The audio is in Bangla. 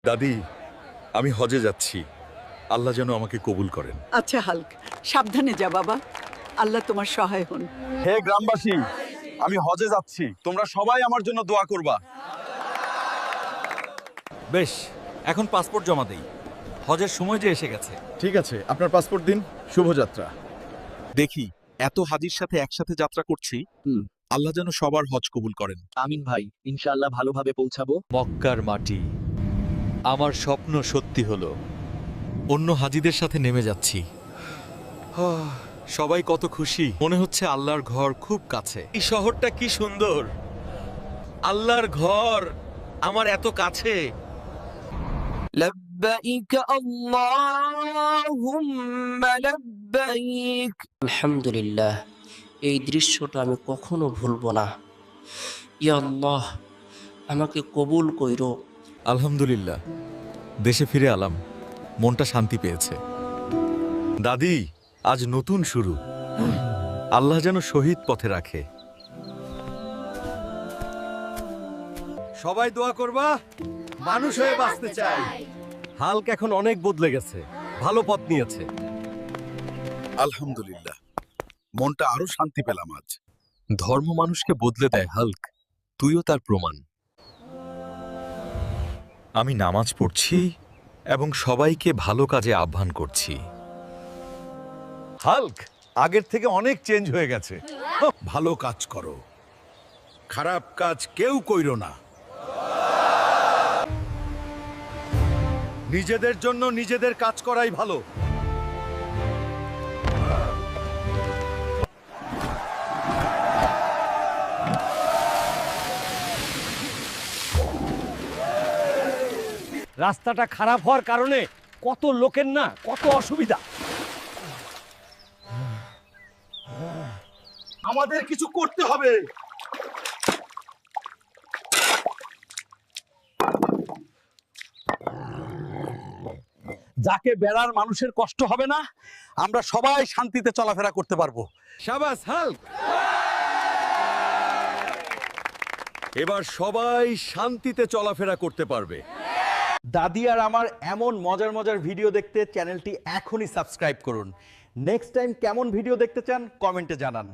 দাদি, আমি হজে যাচ্ছি। আল্লাহ যেন আমাকে কবুল করেন। আচ্ছা হাল্ক, সাবধানে যা বাবা। আল্লাহ তোমার সহায় হন। হে গ্রামবাসী, আমি হজে যাচ্ছি, তোমরা সবাই আমার জন্য দোয়া করবা। বেশ, এখন পাসপোর্ট জমা দেই। হজের সময় যে এসে গেছে। ঠিক আছে, আপনার পাসপোর্ট দিন। শুভযাত্রা। দেখি, এত হাজির সাথে একসাথে যাত্রা করছি, আল্লাহ যেন সবার হজ কবুল করেন। আমিন ভাই, ইনশাআল্লাহ ভালোভাবে পৌঁছাবো। মক্কার মাটি, আমার স্বপ্ন সত্যি হলো। অন্য হাজিদের সাথে নেমে যাচ্ছি। সবাই কত খুশি, মনে হচ্ছে আল্লাহর ঘর খুব কাছে। এই শহরটা কি সুন্দর, আল্লাহর ঘর আমার এত কাছে। لبيك اللهم لبيك আলহামদুলিল্লাহ, এই দৃশ্যটা আমি কখনো ভুলবো না। ইয়া আল্লাহ, আমাকে কবুল কইরো। আলহামদুলিল্লাহ, দেশে ফিরে এলাম, মনটা শান্তি পেয়েছে। দাদি, আজ নতুন শুরু। আল্লাহ যেন শহীদ পথে রাখে। সবাই দোয়া করবা, মানুষ হয়ে বাঁচতে চাই। হাল্ক এখন অনেক বদলে গেছে, ভালো পথ নিয়েছে। আলহামদুলিল্লাহ, মনটা আরো শান্তি পেলাম আজ। ধর্ম মানুষকে বদলে দেয় হাল্ক, তুইও তার প্রমাণ। আমি নামাজ পড়ছি এবং সবাইকে ভালো কাজে আহ্বান করছি। হাল্ক আগের থেকে অনেক চেঞ্জ হয়ে গেছে। ভালো কাজ করো, খারাপ কাজ কেউ কইরো না। নিজেদের জন্য নিজেদের কাজ করাই ভালো। রাস্তাটা খারাপ হওয়ার কারণে কত লোকের না কত অসুবিধা। আমাদের কিছু করতে হবে। যাকে বেড়ার মানুষের কষ্ট হবে না, আমরা সবাই শান্তিতে চলাফেরা করতে পারবো। শাবাশ হাল্ক, এবার সবাই শান্তিতে চলাফেরা করতে পারবে। দাদি আর আমার এমন মজার মজার ভিডিও দেখতে চ্যানেলটি এখনই সাবস্ক্রাইব করুন। নেক্সট টাইম কেমন ভিডিও দেখতে চান কমেন্টে জানান।